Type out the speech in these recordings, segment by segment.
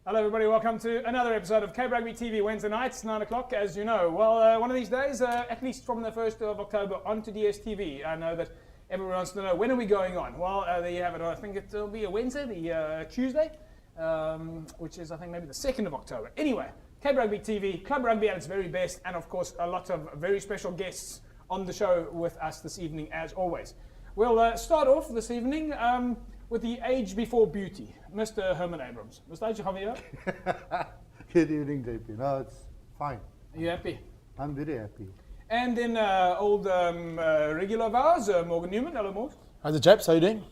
Hello everybody, welcome to another episode of Cape Rugby TV Wednesday nights, 9 o'clock as you know. Well, one of these days, at least from the 1st of October onto DSTV, I know that everyone wants to know when are we going on. Well, there you have it. I think it'll be a Wednesday, the Tuesday, which is I think maybe the 2nd of October. Anyway, Cape Rugby TV, Club Rugby at its very best, and of course a lot of very special guests on the show with us this evening as always. We'll start off this evening with the age before beauty, Mr. Herman Abrams. Mr. Age, how are you? Good evening, JP. No, it's fine. Are you happy? I'm very happy. And then old regular of ours, Morgan Newman. Hello, Morgan. How's the chaps? How you doing?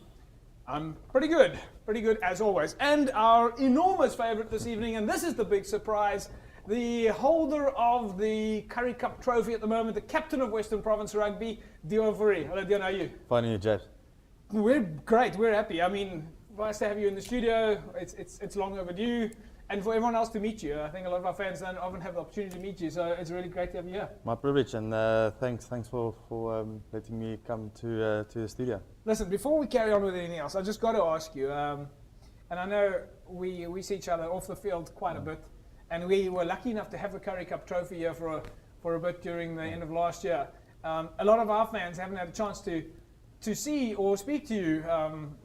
I'm pretty good as always. And our enormous favourite this evening, and this is the big surprise, the holder of the Currie Cup trophy at the moment, the captain of Western Province Rugby, Deon Fourie. Hello, Deon, how are you? Fine, you chaps. We're great, we're happy. I mean, nice to have you in the studio. It's long overdue. And for everyone else to meet you. I think a lot of our fans don't often have the opportunity to meet you, so it's really great to have you here. My privilege, and thanks for letting me come to the studio. Listen, before we carry on with anything else, I just got to ask you, and I know we see each other off the field quite a bit, and we were lucky enough to have the Currie Cup trophy here for a bit during the end of last year. A lot of our fans haven't had a chance to see or speak to you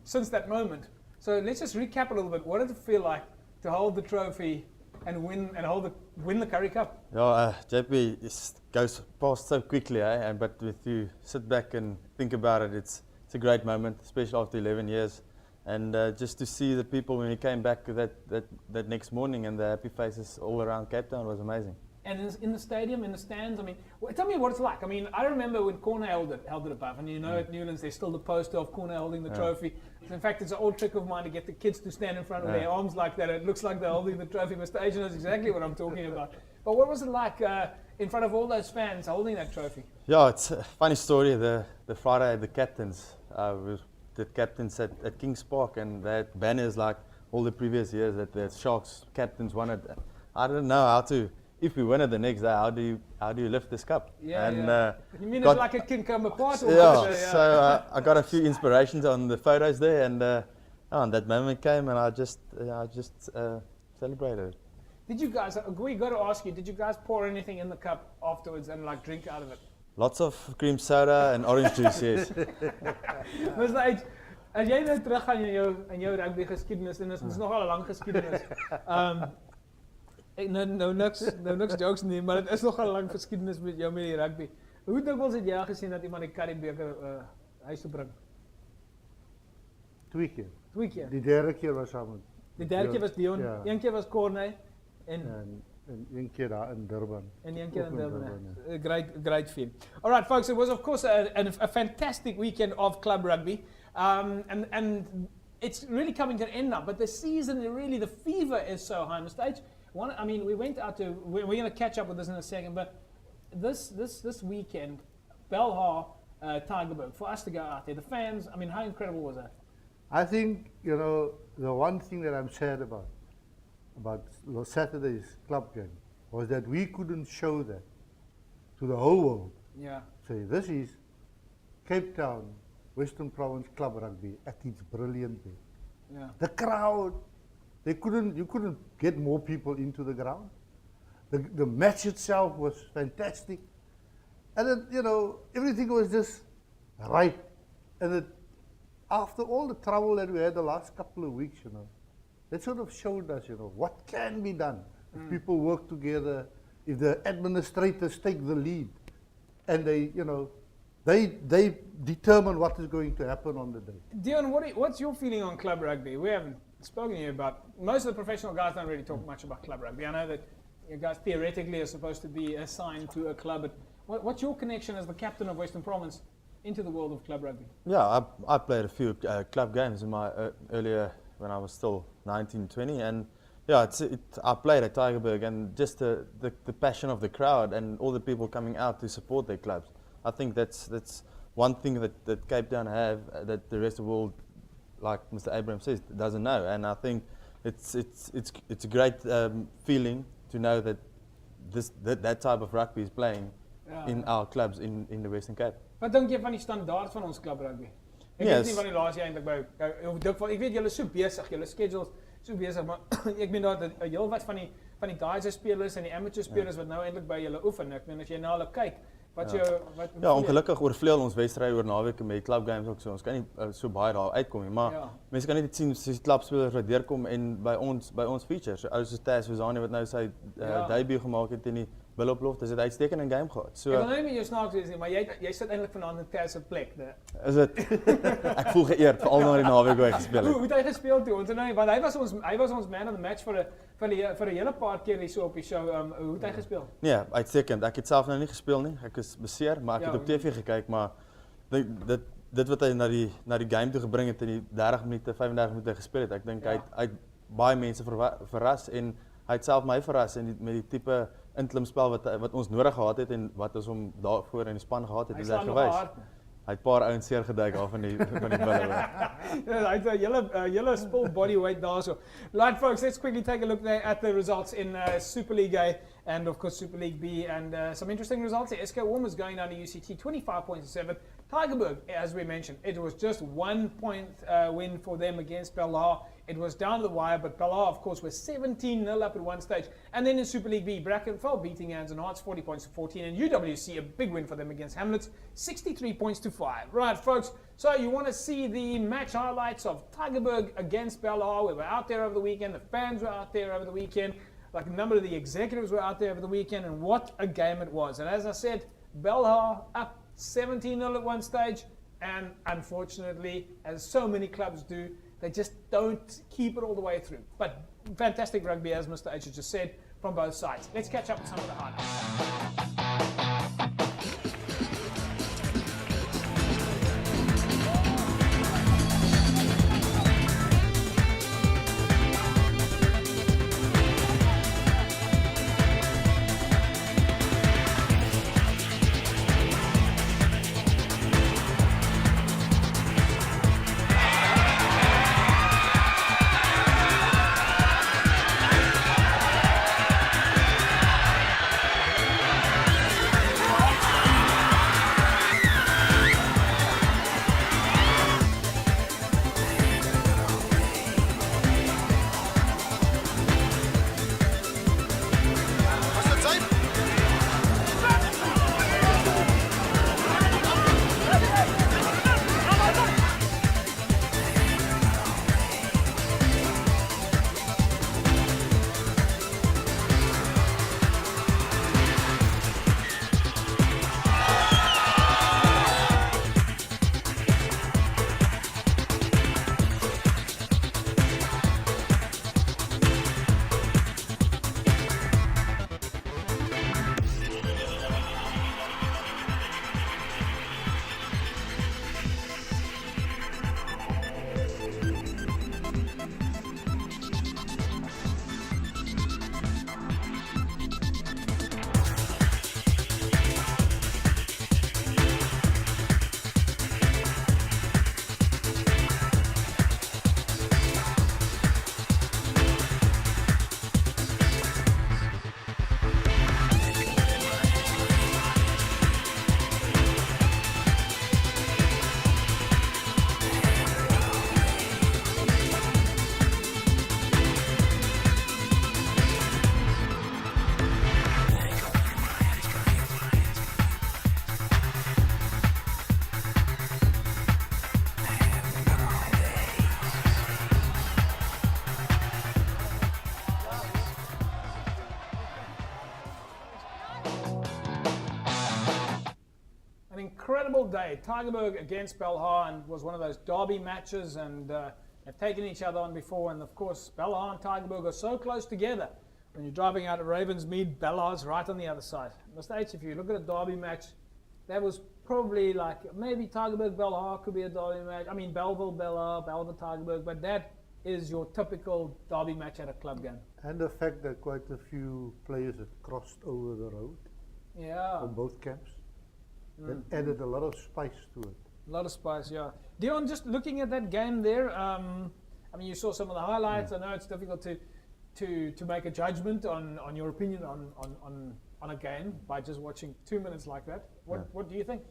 since that moment. So let's just recap a little bit. What did it feel like to hold the trophy and win the Currie Cup? Yeah, JP, it goes past so quickly, eh? But if you sit back and think about it, it's a great moment, especially after 11 years. And just to see the people when we came back that next morning and the happy faces all around Cape Town was amazing. And in the stadium, in the stands, I mean, tell me what it's like. I mean, I remember when Corner held it above, and you know at Newlands there's still the poster of Corner holding the trophy. In fact, it's an old trick of mine to get the kids to stand in front of their arms like that. It looks like they're holding the trophy. Mr. Agent knows exactly what I'm talking about. But what was it like in front of all those fans holding that trophy? Yeah, it's a funny story. The Friday, the captains, the captains at Kings Park, and they had banners like all the previous years that the Sharks captains wanted. I don't know how to. If we win it the next day, how do you lift this cup? Yeah, and, you mean it's like it can come apart? Or so I got a few inspirations on the photos there, and that moment came, and I just celebrated. Did you guys? We got to ask you. Did you guys pour anything in the cup afterwards and like drink out of it? Lots of cream soda and orange juice, yes. Mr. H, as jy nou terug gaan in jou rugby geskiedenis, en dit is nogal 'n lang geskiedenis. Nou niks jokes nie, maar het is nogal 'n lang geskiedenis met jou met die rugby. Hoe dikwels het jy al gesien dat iemand die Currie beker huis toe bring? 2 keer. 2 keer. Die derde keer was samen. Die derde keer was Deon, Ja. 1 keer was Corne en 1 keer daar in Durban. And 1 keer in Ook Durban. ja. Great feat. All right, folks, it was of course a fantastic weekend of club rugby, and it's really coming to an end now. But the season, really, the fever is so high on the stage. I mean, we went out to. We're going to catch up with this in a second, but this weekend, Belhar, Tygerberg, for us to go out there, the fans. I mean, how incredible was that? I think, you know, the one thing that I'm sad about Saturday's club game was that we couldn't show that to the whole world. Yeah. Say, this is Cape Town, Western Province Club Rugby at its brilliant best. Yeah. The crowd, you couldn't get more people into the ground. The match itself was fantastic. And then, you know, everything was just right. And after all the trouble that we had the last couple of weeks, you know, that sort of showed us, you know, what can be done if people work together, if the administrators take the lead, and they, you know, they determine what is going to happen on the day. Deon, what's your feeling on club rugby? We haven't spoken to you about. Most of the professional guys don't really talk much about club rugby. I know that you guys theoretically are supposed to be assigned to a club, but what's your connection as the captain of Western Province into the world of club rugby? Yeah, I played a few club games in my earlier when I was still 19, 20, and yeah, I played at Tygerberg, and just the passion of the crowd and all the people coming out to support their clubs. I think that's one thing that Cape Town have that the rest of the world, like Mr. Abraham says, doesn't know. And I think it's a great feeling to know that that type of rugby is playing in our clubs in the Western Cape. Wat dink jy van die standaard van ons club rugby? Ek weet nie van die laaste jaar eintlik by ek weet julle is so besig, julle schedules, so besig, maar ek meen daar 'n heel wat van die guys spelers en die amateur spelers wat nou eintlik by julle oefen. Ek meen as jy na hulle kyk, wat ja, ongelukkig oorvleuel ons wedstrye oor naweke met club games ook so. Ons kan nie so baie daar uitkom nie, maar mense kan net sien soos die klubspelers wat deurkom en by ons features. So ou soos Taz Wazani wat nou sy debut gemaak het in die Billoplofte, het uitstekend 'n game gehad. So ek wil nou nie met jou snaaks wees nie, maar jy sit eintlik vanaand in Taz se plek, né? Is dit? Ek voel geëerd veral na die naweek hoe hy gespeel het. Hoe het hy gespeel toe? Ons nou, want hy was ons man of the match vir 'n hele paar keer hier so op die show. Hoe het hy gespeel? Nee, uitstekend. Ek het self nou nie gespeel nie. Ek is beseer, maar ek het op TV gekyk, maar dit wat hy na die game toe gebring het in die 30 minute, 35 minute gespeel het. Ek dink hy het baie mense verras en hy het self my verras met die tipe inklimspel wat ons nodig gehad het en wat ons hom daarvoor in die span gehad het, het hy gewys. Hy het 'n paar ouens seer geduik af van die bulle. Hy het 'n hele spul body weight daarso. Right folks, let's quickly take a look there at the results in Super League A and of course Super League B, and some interesting results here. SK Warmers going down to UCT 25 points to 7. Tygerberg, as we mentioned, it was just 1 point win for them against Bellar. It was down to the wire, but Bellar, of course, was 17-0 up at one stage. And then in Super League B, Brackenfell beating Ands and Hearts 40 points to 14. And UWC, a big win for them against Hamlets, 63 points to 5. Right, folks, so you want to see the match highlights of Tygerberg against Bellar. We were out there over the weekend. The fans were out there over the weekend. Like a number of the executives were out there over the weekend. And what a game it was. And as I said, Bellar up 17-0 at one stage. And unfortunately, as so many clubs do, they just don't keep it all the way through. But fantastic rugby, as Mr. H has just said, from both sides. Let's catch up with some of the highlights. Incredible day. Tygerberg against Belhar, and was one of those derby matches, and have taken each other on before. And of course, Belhar and Tygerberg are so close together. When you're driving out of Ravensmead, Belhar's right on the other side. Mr. H, if you look at a derby match, that was probably like maybe Tygerberg Belhar could be a derby match. I mean Belleville Belhar, Belleville Tygerberg, but that is your typical derby match at a club game. And the fact that quite a few players had crossed over the road from both camps. That added a lot of spice to it. A lot of spice, yeah. Deon, just looking at that game there, I mean, you saw some of the highlights. I know it's difficult to make a judgment on your opinion on a game by just watching 2 minutes like that. What do you think?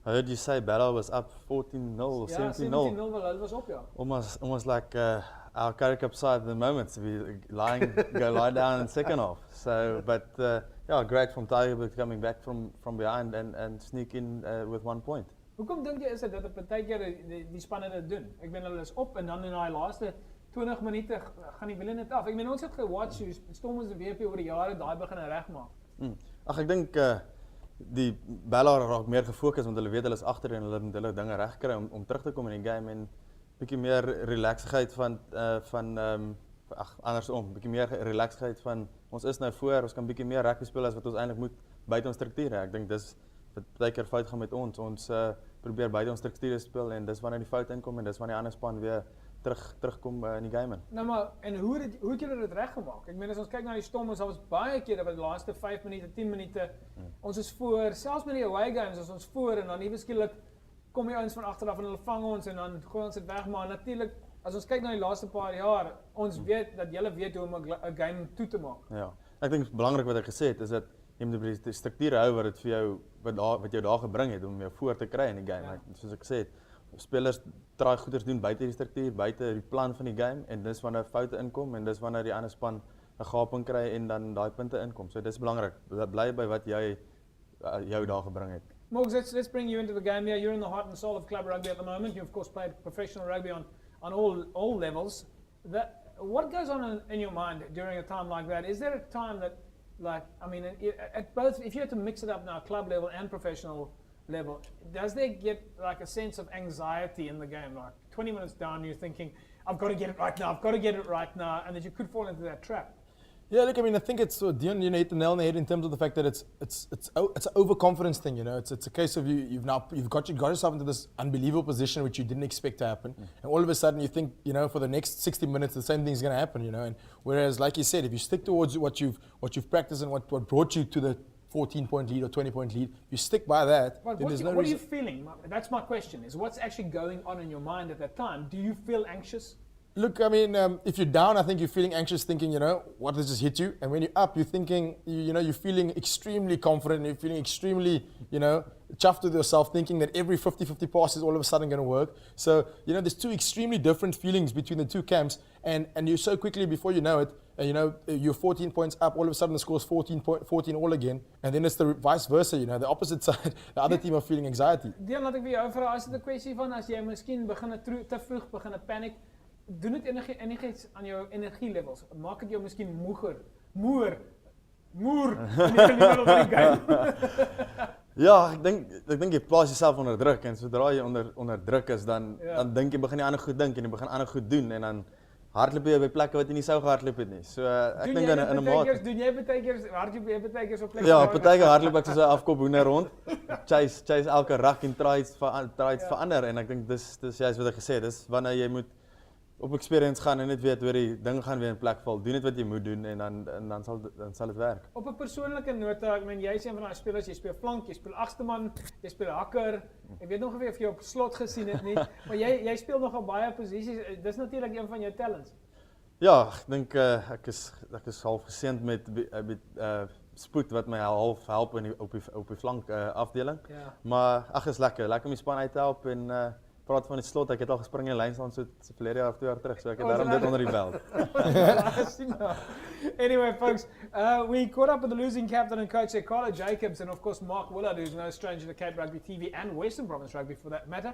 I heard you say Bellar was up 14-0 or 17-0. Ja, 17-0 was op, ja. Almost like our Currie Cup side at the moment to be go lie down in second half. So, but yeah, great from Tygerberg coming back from behind and sneak in with 1 point. Hoekom dink jy is dit dat 'n partykeer die spanne dit doen? Ek meen hulle is op en dan in daai laaste 20 minute gaan die wiele net af. Ek meen ons het gewatch hoe stom ons die WP oor die jare daai begin regmaak. Ag ek dink die Bella raak meer gefokus want hulle weet hulle is agter en hulle moet hulle dinge regkry om terug te kom in die game en bietjie meer relaxigheid andersom, bietjie meer relaxigheid van ons is nou voor, ons kan bietjie meer rugby speel as wat ons eintlik moet buite ons strukture. Ek dink dis wat baie keer fout gaan met ons. Ons probeer buite ons strukture speel en dis wanneer die fout inkom en dis wanneer die ander span weer terugkom in die game in. Nou maar, en hoe het julle dit reggemaak? Ek meen as ons kyk na die Stormers, daar was baie kere by die laaste 5 minute, 10 minute, ons is voor, selfs met die away games as ons voor en dan ewe skielik kom die ouens van agter af en hulle vang ons en dan gooi ons dit weg, maar natuurlik as ons kyk na die laaste paar jaar, ons weet dat julle weet hoe om 'n game toe te maak. Ja. Ek dink belangrik wat ek gesê het is dat jy moet die strukture hou wat dit vir jou wat jou daar gebring het om jou voor te kry in die game. Ja. Soos ek gesê het, spelers traai goeders doen buite die struktuur, buite die plan van die game en dis wanneer foute inkom en dis wanneer die ander span 'n gaping kry en dan daai punte inkom. So dis belangrik. Bly by wat jy jou daar gebring het. Morgs, let's bring you into the game here. You're in the heart and soul of club rugby at the moment. You of course played professional rugby on all levels. What goes on in your mind during a time like that? Is there a time that, like, I mean, at both, if you had to mix it up now, club level and professional level, does there get like a sense of anxiety in the game? Like 20 minutes down, you're thinking, I've got to get it right now, I've got to get it right now, and that you could fall into that trap. Yeah, look, I mean, I think it's Deon, hit the nail on the head in terms of the fact that it's an overconfidence thing, It's a case of you've got yourself into this unbelievable position which you didn't expect to happen, and all of a sudden you think, for the next 60 minutes the same thing's going to happen, And whereas, like you said, if you stick towards what you've practiced and what brought you to the 14-point lead or 20-point lead, you stick by that. But then what no are you feeling? That's my question. Is what's actually going on in your mind at that time? Do you feel anxious? Look, I mean, if you're down, I think you're feeling anxious, thinking, what has just hit you? And when you're up, you're thinking, you're feeling extremely confident, and you're feeling extremely, chuffed with yourself, thinking that every 50-50 pass is all of a sudden going to work. So, there's two extremely different feelings between the two camps, and you so quickly, before you know it, you're 14 points up, all of a sudden the score's 14 all again, and then it's the vice versa, the opposite side, the other team are feeling anxiety. Deon, laat ek vir jou vra, is dit 'n kwessie van as jy miskien begin te vroeg begin panic, doen dit enigiets aan jou energielevels? Maak dit jou miskien moer in die middel van die game? Ja, ek dink jy plaas jouself onder druk en sodra jy onder druk is dan dink jy begin jy ander goed dink en jy begin ander goed doen en dan hardloop jy by plekke wat jy nie sou gehardloop het nie. So ek dink in 'n mate doen jy baie keer hardloop jy baie keer op plekke? Ja, baie keer hardloop ek soos 'n afkop hoender rond. Chase elke rak en try iets verander en ek dink dis juist wat ek gesê het, dis wanneer jy moet op experience gaan en net weet hoe die ding gaan weer in plek val. Doen net wat jy moet doen en dan sal dit werk. Op 'n persoonlike nota, ek meen jy's een van daai spelers, jy speel flank, jy speel agste man, jy speel hakker. Ek weet nog nie of jy op slot gesien het nie, maar jy speel nogal baie posisies. Dis natuurlik een van jou talents. Ja, ek dink ek is half geseënd met spoed wat my half help op die flank afdeling. Ja. Maar is lekker om die span uit te help en praat van die slot, ek het al gespring in die lynstaan so verlede jaar of 2 jaar terug, so ek het daarom dit onder die belt. Anyway, folks, we caught up with the losing captain and coach there, Carlo Jacobs, and of course Mark Willard, who's no stranger to Cape Rugby TV and Western Province Rugby for that matter.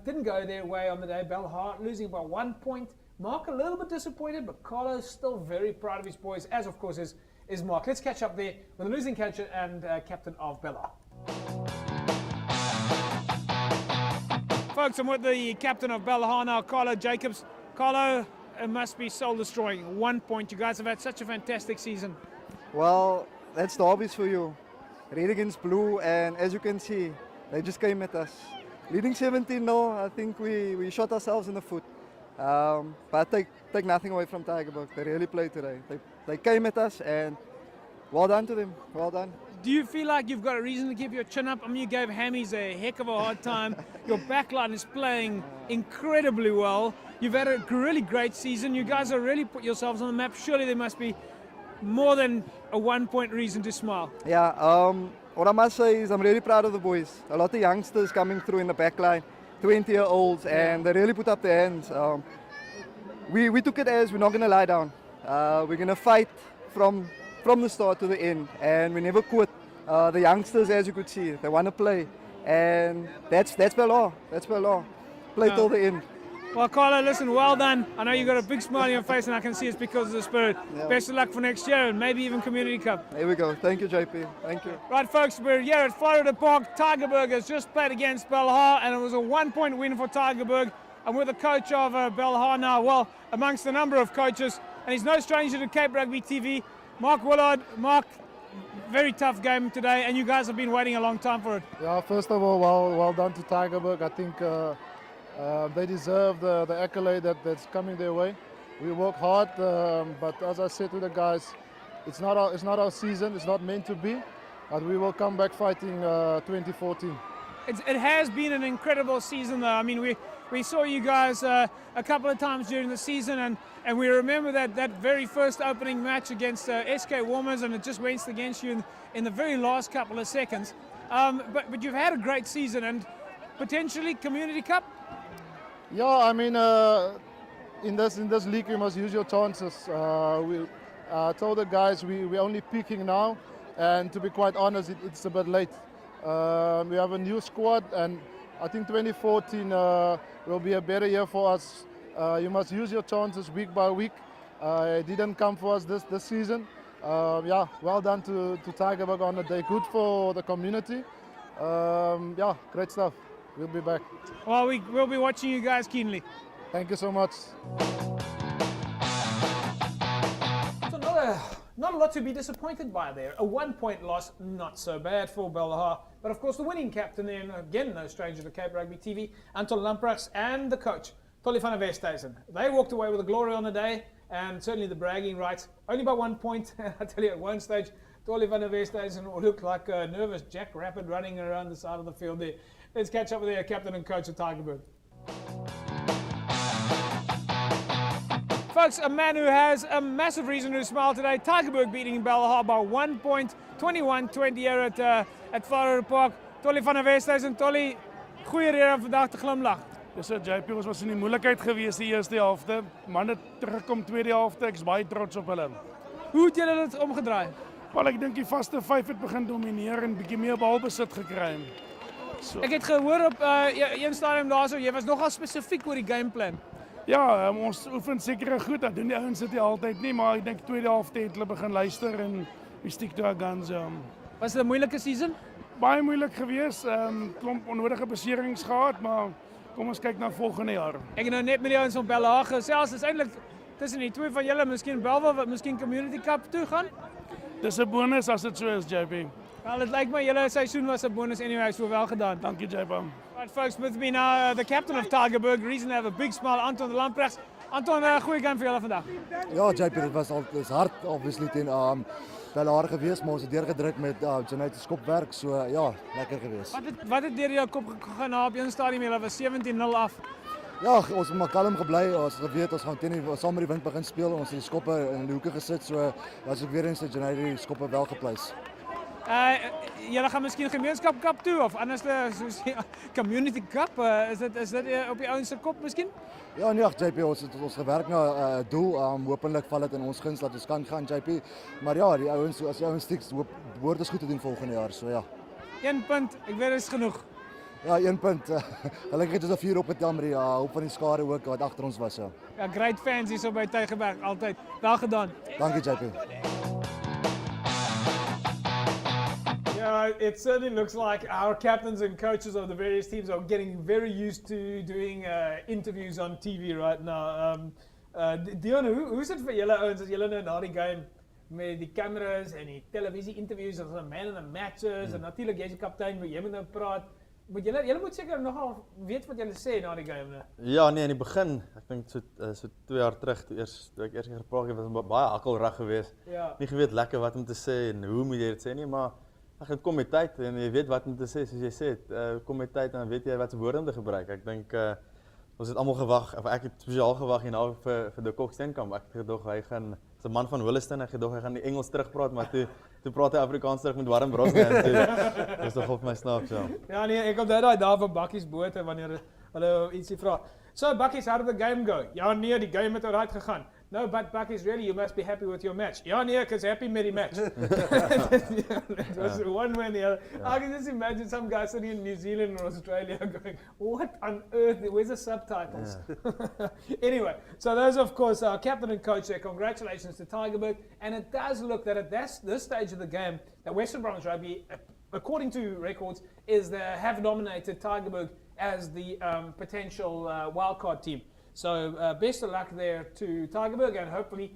Didn't go their way on the day. Belhar losing by 1 point. Mark a little bit disappointed, but Carlo's still very proud of his boys, as of course is Mark. Let's catch up there with the losing catcher and captain of Belhar. Folks, I'm with the captain of Belhar now, Carlo Jacobs. Carlo, it must be soul-destroying. 1 point. You guys have had such a fantastic season. Well, that's the obvious for you. Red against blue, and as you can see, they just came at us. Leading 17-0, I think we shot ourselves in the foot. But take nothing away from Tygerberg. They really played today. They came at us, and well done to them. Well done. Do you feel like you've got a reason to keep your chin up? I mean, you gave Hammies a heck of a hard time. Your backline is playing incredibly well. You've had a really great season. You guys have really put yourselves on the map. Surely there must be more than a 1 point reason to smile. Yeah, what I must say is I'm really proud of the boys. A lot of youngsters coming through in the backline, 20-year-olds, and they really put up their hands. we took it as we're not going to lie down. We're going to fight from the start to the end, and we never quit. The youngsters, as you could see, they want to play, and that's Belhar. That's Belhar. Play till the end. Well, Carlo, listen, well done. I know you got a big smile on your face, and I can see it's because of the spirit. Yeah. Best of luck for next year, and maybe even Community Cup. There we go. Thank you, JP. Thank you. Right, folks, we're here at Florida Park. Tygerberg has just played against Belhar, and it was a 1-point win for Tygerberg. And we're the coach of Belhar now, well, amongst a number of coaches, and he's no stranger to Cape Rugby TV. Mark Willard. Mark, very tough game today, and you guys have been waiting a long time for it. Yeah, first of all, well done to Tygerberg. I think they deserve the accolade that's coming their way. We work hard, but as I said to the guys, it's not our season. It's not meant to be, but we will come back fighting 2014. It has been an incredible season, though. I mean, we saw you guys a couple of times during the season, and we remember that very first opening match against SK Warmers, and it just went against you in the very last couple of seconds. But you've had a great season, and potentially Community Cup. Yeah, I mean, in this league, you must use your chances. We told the guys we're only peaking now, and to be quite honest, it's a bit late. We have a new squad, and I think 2014 will be a better year for us. You must use your chances week by week. It didn't come for us this season. Yeah, well done to Tygerberg on the day. Good for the community. Yeah, great stuff. We'll be back. Well, we'll be watching you guys keenly. Thank you so much. So not a lot to be disappointed by there. A 1-point loss, not so bad for Belhar. But of course, the winning captain there, again, no stranger to Cape Rugby TV, Anton Lamprechts, and the coach, Tolly van der Westhuizen. They walked away with the glory on the day, and certainly the bragging rights, only by 1 point. I tell you, at one stage, Tolly van der Westhuizen looked like a nervous Jack Rabbit running around the side of the field there. Let's catch up with their captain and coach of Tygerberg. Folks, a man who has a massive reason to smile today. Tygerberg beating Belhar by 1 point, 21-20 here at Florida Park. Tolly van der Westhuizen. Tolly, goeie rede om vandag te glimlach. Dis JP, ons was in die moeilikheid gewees die eerste helfte. Manne terugkom tweede helfte. Ek's baie trots op hulle. Hoe het julle dit omgedraai? Wel, ek dink die vaste 5 het begin domineer en bietjie meer balbesit gekry. So. Ek het gehoor op een stadium daarso, jy was nogal spesifiek oor die gameplan. Ja, ons oefen seker goed. Dat doen die ouens dit nie altyd nie, maar ek dink tweede helfte het hulle begin luister en we stick to our guns. Was dit 'n moeilike season? Baie moeilik geweest. Klomp onnodige beserings gehad, maar kom ons kyk na volgende jaar. Ek het nou net met die ouens van Belhar gesels. Dis eintlik tussen die twee van julle, miskien Belwel wat miskien Community Cup toe gaan. Dis 'n bonus as dit so is, JP. Well, it like my julle seisoen was 'n bonus anyway, so wel gedaan. Dankie, JP. Right, folks, with me now, the captain of Tygerberg, reason to have a big smile, Anton Lamprechts. Anton, goeie game vir julle vandag. Ja, JP, dit was dis hard obviously teen Belhar geweest, maar ons het deurgedruk met Janette se skopwerk, so ja, lekker geweest. Wat het deur jou kop gegaan na op een stadium, julle was 17-0 af. Ja, ons het maar kalm gebly. Ons geweet ons gaan saam met die wind begin speel. Ons het die skoppe in die hoeke gesit, so was ek weer eens dat Janette die skoppe wel gepleis. Julle gaan miskien gemeenskap cup toe of anders soos Community Cup, is dit op die ouens se kop miskien? Ja, nee, JP, ons het ons gewerk na 'n doel. Hopelik val dit in ons guns dat ons kan gaan, JP. Maar ja, die ouens, as die ouens stiks behoort ons goed te doen volgende jaar, so ja. 1 punt, ek weet dit is genoeg. Ja, 1 punt. Gelukkig het ons 'n 4 opgetel met die hoop van die skare ook wat agter ons was, ja. Ja, great fans hier so by Tygerberg, altyd. Wel gedaan. Dankie, JP. Yeah, it certainly looks like our captains and coaches of the various teams are getting very used to doing interviews on TV right now. Deon, hoe is dit vir julle ouens as julle nou na die game met die cameras en die televisie-interviews as 'n man in the matches en natuurlik jy's die kaptein, jy moet nou praat. Maar julle moet seker nogal weet wat julle sê na die game, né? Ja, nee, in die begin, ek dink so 2 jaar terug, toe ek eers gepraat het, was baie hakkelrig geweest. Ja. Nie geweet lekker wat om te sê en hoe moet jy dit sê nie, maar dit kom met tyd en jy weet wat om te sê, soos jy sê, kom met tyd en dan weet jy wat se woorde om te gebruik. Ek dink ons het almal gewag, of ek het spesiaal gewag hierna vir die Koksteenkamp. Ek het gedog hy gaan, as 'n man van Williston, ek gedog hy gaan die Engels terugpraat, maar toe praat hy Afrikaans terug met warm brosband. Dis tog op my snaaks, ja. Ja nee, ek onthou daai daar van Bakkies bote wanneer hulle ietsie vra. So, Buckies, how did the game go? Ja, nee, die game het eruit gegaan. No, but Buckies, really, you must be happy with your match. Ja, nee, because happy met die match. It was one way and the other. I can just imagine some guy sitting in New Zealand or Australia going, what on earth? Where's the subtitles? Anyway, so those, of course, our captain and coach there. Congratulations to Tygerberg. And it does look that at this stage of the game, that Western Province Rugby, according to records, have nominated Tygerberg as the potential wildcard team. So best of luck there to Tygerberg, and hopefully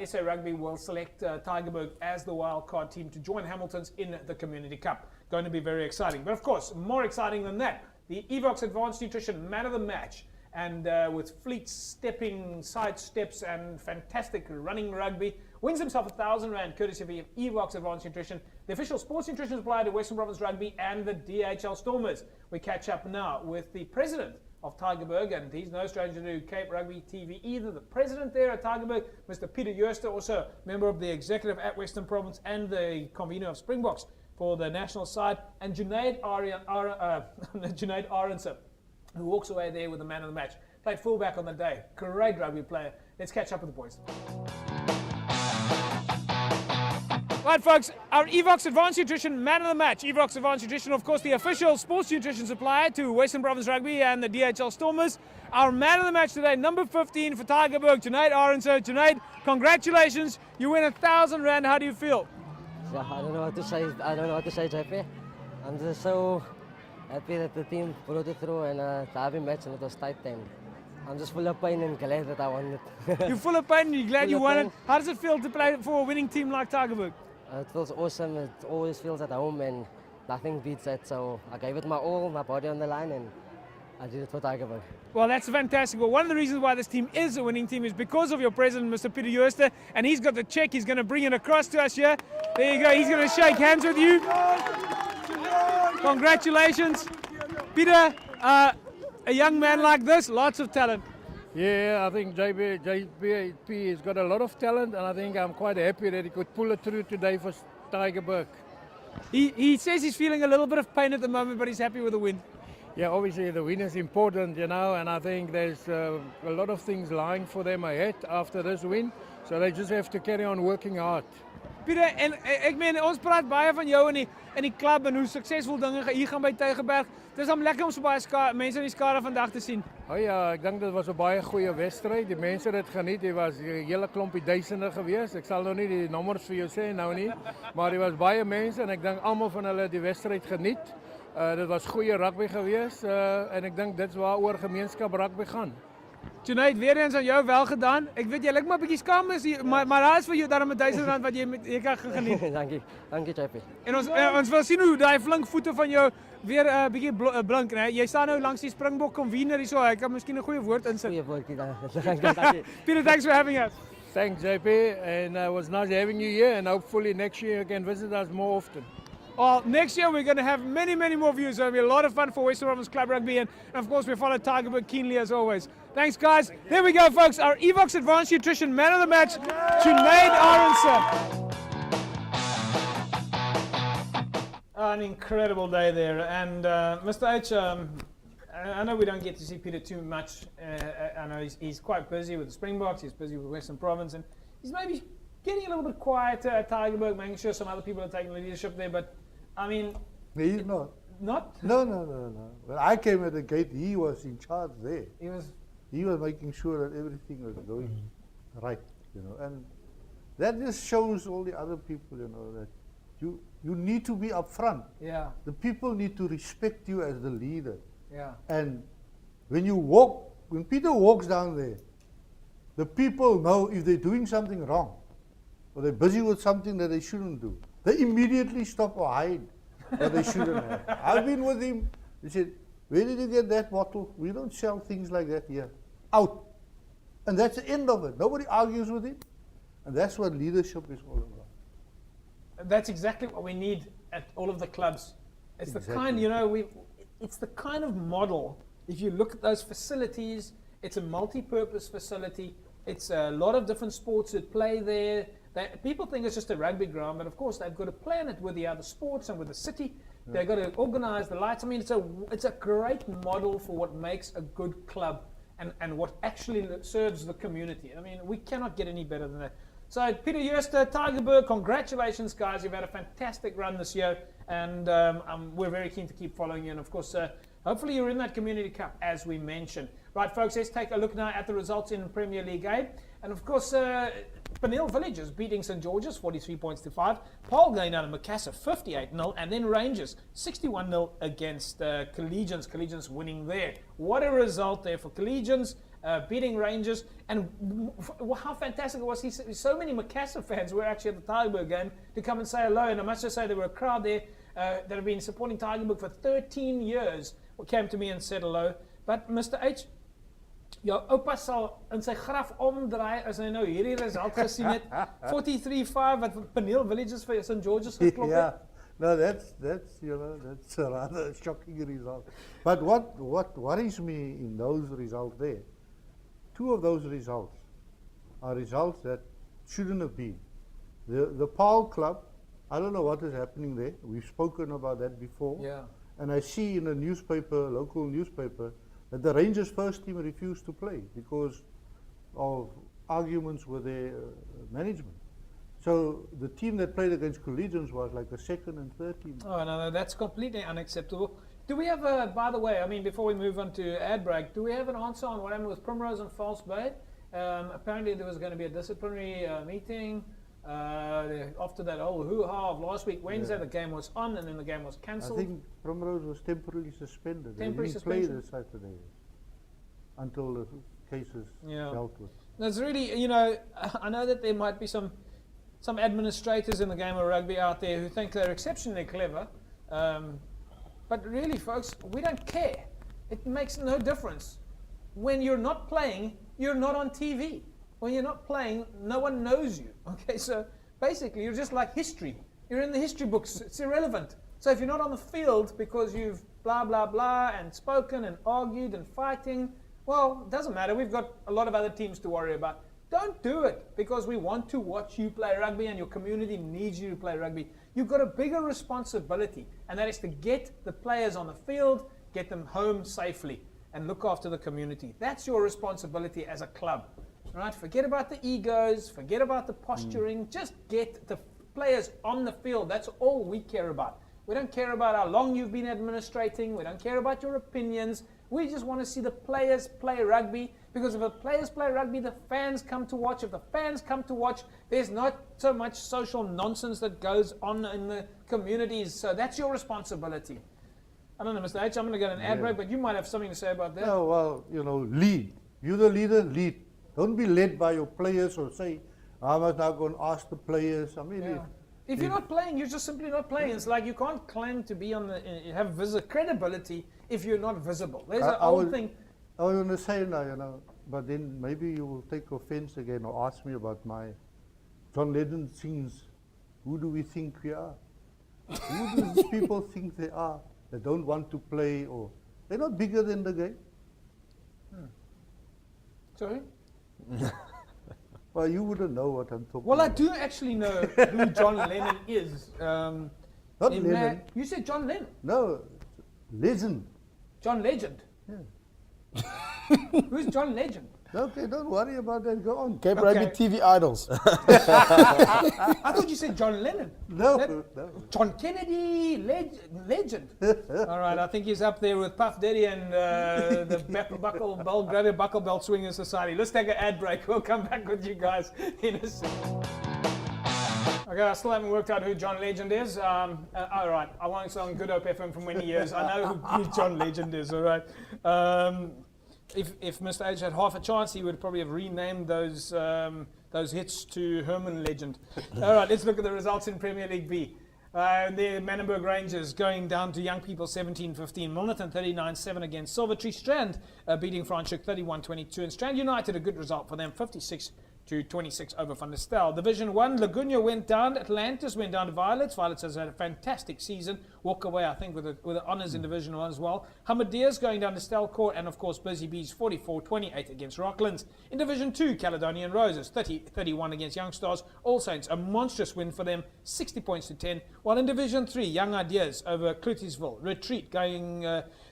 SA Rugby will select Tygerberg as the wildcard team to join Hamilton's in the Community Cup. Going to be very exciting. But of course, more exciting than that, the Evox Advanced Nutrition Man of the Match, and with fleet stepping side steps and fantastic running rugby, wins himself R1,000 courtesy of Evox Advanced Nutrition, the official sports nutrition supplier to Western Province Rugby and the DHL Stormers. We catch up now with the president of Tygerberg, and he's no stranger to Cape Rugby TV either. The president there at Tygerberg, Mr. Peter Jooste, also member of the executive at Western Province and the convener of Springboks for the national side, and Junaid Arendse, who walks away there with the man of the match. Played fullback on the day. Great rugby player. Let's catch up with the boys. Right, folks, our Evox Advanced Nutrition Man of the Match. Evox Advanced Nutrition, of course, the official sports nutrition supplier to Western Province Rugby and the DHL Stormers. Our Man of the Match today, number 15 for Tygerberg, Junaid Arendse. Junaid, congratulations. You win R1,000. How do you feel? Yeah, I don't know what to say. JP. I'm just so happy that the team pulled it through, and the Derby match, and it was tight time. I'm just full of pain and glad that I won it. You're full of pain and you're glad you won it. How does it feel to play for a winning team like Tygerberg? It feels awesome. It always feels at home, and nothing beats that. So I gave it my all, my body on the line, and I did it for Tygerberg. Well, that's fantastic. Well, one of the reasons why this team is a winning team is because of your president, Mr. Peter Jooste, and he's got the check. He's going to bring it across to us here. There you go. He's going to shake hands with you. Congratulations. Peter, a young man like this, lots of talent. Yeah, I think JP has got a lot of talent, and I think I'm quite happy that he could pull it through today for Tygerberg. He says he's feeling a little bit of pain at the moment, but he's happy with the win. Yeah, obviously the win is important, you know, and I think there's a lot of things lying for them ahead after this win, so they just have to carry on working hard. Peter, en ek meen ons praat baie van jou in die klub en hoe suksesvol dinge hier gaan by Tygerberg. Dit is om lekker om so baie mense in die skare vandag te sien. Oh ja, ek dink dit was 'n baie goeie wedstryd. Die mense het dit geniet. Dit was 'n hele klompie duisende gewees. Ek sal nou nie die nommers vir jou sê nou nie, maar dit was baie mense en ek dink almal van hulle het die wedstryd geniet. Dit was goeie rugby gewees en ek dink dit's waaroor gemeenskap rugby gaan. Junaid, weer eens aan jou wel gedaan. Ek weet jy lyk maar 'n bietjie skaam is, maar daar is vir jou daarom R1,000 wat jy kan geniet. Dankie JP. En ons wil sien hoe daai flink voete van jou weer 'n bietjie blink, né? Jy staan nou langs die Springbok convener hierso. Hy kan miskien 'n goeie woord insit. Goeie woordjie daar. Peter, thanks for having us. Thanks JP, and it was nice having you here, and hopefully next year you can visit us more often. Well, next year we're going to have many more views. It'll be a lot of fun for Western Province Club Rugby, and of course we follow Tygerberg keenly as always. Thanks guys. There we go folks, our Evox Advanced Nutrition Man of the Match, Junaid Arendse. An incredible day there, and Mr. H, I know we don't get to see Peter too much. I know he's quite busy with the Springboks, he's busy with Western Province, and he's maybe getting a little bit quieter at Tygerberg, making sure some other people are taking the leadership there, but I mean... No, he's not. Not? No. When I came at the gate, he was in charge there. He was making sure that everything was going right, you know, and that just shows all the other people, you know, that you need to be upfront. Yeah. The people need to respect you as the leader. Yeah. And when Peter walks down there, the people know if they're doing something wrong, or they're busy with something that they shouldn't do. They immediately stop or hide what they shouldn't have. I've been with him. He said, where did you get that bottle? We don't sell things like that here. Out. And that's the end of it. Nobody argues with him. And that's what leadership is all about. That's exactly what we need at all of the clubs. It's the kind, you know, it's the kind of model. If you look at those facilities, it's a multi-purpose facility. It's a lot of different sports that play there. People think it's just a rugby ground, but of course they've got to plan it with the other sports and with the city. Yeah. They've got to organize the lights. I mean, it's a great model for what makes a good club. and what actually serves the community. I mean, we cannot get any better than that. So, Peter Jooste, Tigerberg, congratulations, guys. You've had a fantastic run this year, and we're very keen to keep following you. And, of course, hopefully you're in that Community Cup, as we mentioned. Right, folks, let's take a look now at the results in Premier League A. And, of course, Penil Villages beating St. George's 43 points to 5. Paul going down to Macassar 58-0. And then Rangers 61-0 against Collegians. Collegians winning there. What a result there for Collegians. Beating Rangers, and how fantastic it was. So many Macassar fans were actually at the Tigerberg game to come and say hello, and I must just say there were a crowd there that have been supporting Tigerberg for 13 years who came to me and said hello. But Mr. H, jou oupa sal in sy graf omdraai as hy nou hierdie result gesien het. 43-5 wat Penil Villages vir St. George's geklop het. Yeah, no, that's that's a rather shocking result. But what worries me in those results there, two of those results are results that shouldn't have been. The Paul Club, I don't know what is happening there. We've spoken about that before. Yeah. And I see in a newspaper, local newspaper, that the Rangers first team refused to play because of arguments with their management. So the team that played against Collegians was like a second and third team. Oh, no, that's completely unacceptable. Do we have a, by the way, I mean, before we move on to ad break, do we have an answer on what happened with Primrose and False Bay? Apparently there was going to be a disciplinary meeting after that whole hoo-ha of last week. Wednesday the game was on and then the game was cancelled. I think Primrose was temporarily suspended. Temporary they didn't suspension? play this Saturday until the cases dealt with. That's really, you know, I know that there might be some administrators in the game of rugby out there who think they're exceptionally clever. But really, folks, we don't care. It makes no difference. When you're not playing, you're not on TV. When you're not playing, no one knows you. Okay, so basically, you're just like history. You're in the history books. It's irrelevant. So if you're not on the field because you've blah, blah, blah, and spoken and argued and fighting, well, it doesn't matter. We've got a lot of other teams to worry about. Don't do it because we want to watch you play rugby and your community needs you to play rugby. You've got a bigger responsibility, and that is to get the players on the field, get them home safely, and look after the community. That's your responsibility as a club. Right? Forget about the egos, forget about the posturing, just get the players on the field. That's all we care about. We don't care about how long you've been administrating, we don't care about your opinions. We just want to see the players play rugby, because if the players play rugby, the fans come to watch. If the fans come to watch, there's not so much social nonsense that goes on in the communities. So that's your responsibility. I don't know, Mr. H, I'm going to get an ad break, but you might have something to say about that. No, well, you know, lead. You're the leader, lead. Don't be led by your players or say, I must now go and ask the players. I mean, if you're not playing, you're just simply not playing. It's like you can't claim to be on the have credibility if you're not visible. There's an old thing. I was going to say now, you know, but then maybe you will take offense again or ask me about my John Lennon sings, who do we think we are? Who do these people think they are? They don't want to play, or they're not bigger than the game. Sorry? Well, you wouldn't know what I'm talking about. Well, I do actually know who John Lennon is. Not Lennon. You said John Lennon? No, Legend. John Legend? Yeah. Who's John Legend? Okay, don't worry about that. Go on. Cape Rugby TV idols. I thought you said John Lennon. No. John Kennedy, legend. All right, I think he's up there with Puff Daddy and the Gravy Buckle Belt Swingers Society. Let's take an ad break. We'll come back with you guys in a second. Okay, I still haven't worked out who John Legend is. All right, I won't say on Good Hope FM for many years. I know who John Legend is, all right? If Mr. H had half a chance, he would probably have renamed those hits to Herman Legend. All right, let's look at the results in Premier League B. The Manenberg Rangers going down to Young People 17-15. Milnerton 39-7 against Silvertree. Strand beating Franschhoek 31-22. And Strand United, a good result for them, 56 to 26 over Van der Stel. Division 1, Laguna went down, Atlantis went down to Violets. Violets has had a fantastic season. Walk away, I think, with the honours in Division 1 as well. Hamadiers going down to Stelcourt, and of course Busy Bees 44-28 against Rocklands. In Division 2, Caledonian Roses 30-31 against Young Stars. All Saints, a monstrous win for them, 60 points to 10. While in Division 3, Young Ideas over Clutiesville. Retreat going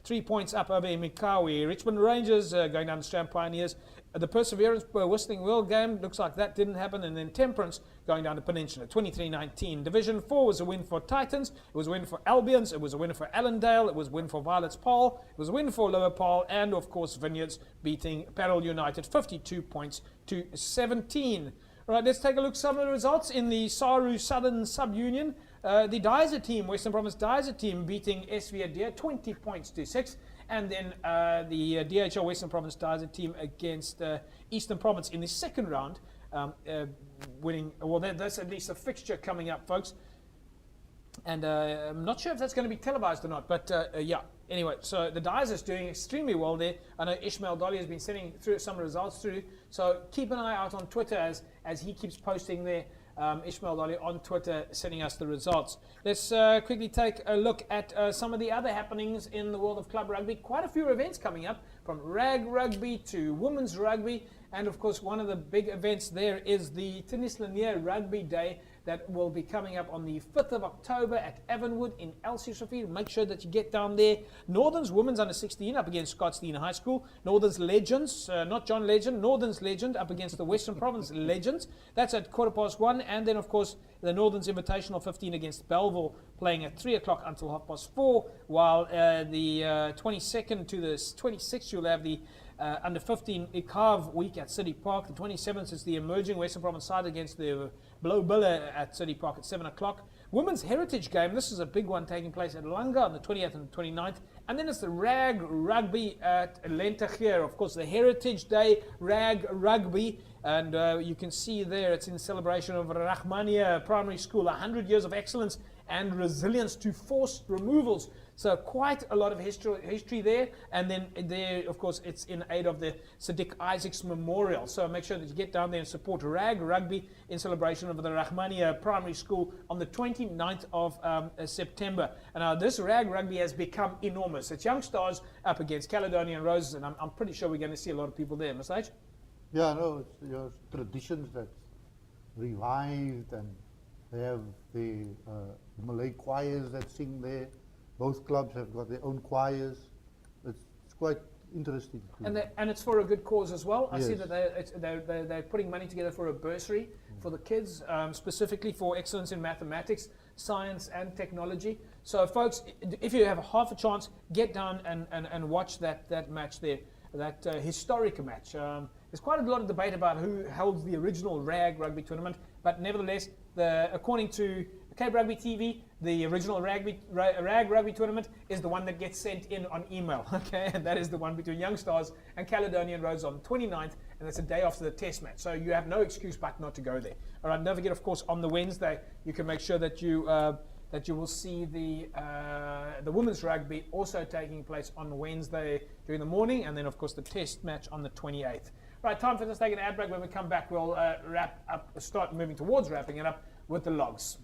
3 points up over Emikawi. Richmond Rangers going down to Strand Pioneers. The Perseverance Whistling Wheel game looks like that didn't happen, and then Temperance going down to Peninsula 23-19. Division 4 was a win for Titans, it was a win for Albions, it was a win for Allendale, it was a win for Violets Paarl, it was a win for Lower Paarl, and of course Vineyards beating Parel United 52 points to 17. All right, let's take a look at some of the results in the Saru Southern Sub-Union. The Dyser team, Western Province Dyser team, beating SV Adair 20 points to 6. And then the DHL Western Province Dyser team against Eastern Province in the second round, winning. Well, that's at least a fixture coming up, folks. And I'm not sure if that's going to be televised or not, but yeah. Anyway, so the Dyser's doing extremely well there. I know Ishmael Dolly has been sending through some results through, so keep an eye out on Twitter as he keeps posting there. Ishmael Dolly on Twitter sending us the results. Let's quickly take a look at some of the other happenings in the world of club rugby. Quite a few events coming up, from rag rugby to women's rugby, and of course one of the big events there is the Tennis Lanier Rugby Day that will be coming up on the 5th of October at Avonwood in Elsie's. Make sure that you get down there. Northern's women's under 16 up against Scottsdene High School. Northern's Legends, not John Legend, Northern's Legend up against the Western Province Legends. That's at 1:15. And then, of course, the Northern's Invitational 15 against Belleville, playing at 3 o'clock until 4:30. While the 22nd to the 26th, you'll have the under 15 ICAV week at City Park. The 27th is the emerging Western Province side against the Blow Billa at City Park at 7 o'clock. Women's Heritage Game, this is a big one taking place at Langa on the 28th and 29th. And then it's the Rag Rugby at Lentegeur. Of course, the Heritage Day Rag Rugby. And you can see there it's in celebration of Rahmania Primary School, 100 years of excellence and resilience to forced removals. So quite a lot of history there. And then there, of course, it's in aid of the Sadiq Isaacs Memorial. So make sure that you get down there and support Rag Rugby in celebration of the Rahmania Primary School on the 29th of September. And now this Rag Rugby has become enormous. It's Young Stars up against Caledonian Roses, and I'm pretty sure we're going to see a lot of people there. Mr. H? Yeah, no, it's traditions that's revived, and they have the Malay choirs that sing there. Both clubs have got their own choirs. It's quite interesting. And it's for a good cause as well. I Yes. see that they're putting money together for a bursary for the kids, specifically for excellence in mathematics, science, and technology. So, folks, if you have half a chance, get down and watch that match there, that historic match. There's quite a lot of debate about who held the original Rag Rugby tournament, but nevertheless, according to Cape Rugby TV, the original Rag Rugby tournament is the one that gets sent in on email, okay? And that is the one between Young Stars and Caledonian Roses on the 29th, and it's a day after the test match. So you have no excuse but not to go there. All right, don't forget, of course, on the Wednesday, you can make sure that you will see the women's rugby also taking place on Wednesday during the morning, and then, of course, the test match on the 28th. Right, time for us to take an ad break. When we come back, we'll start moving towards wrapping it up with the logs.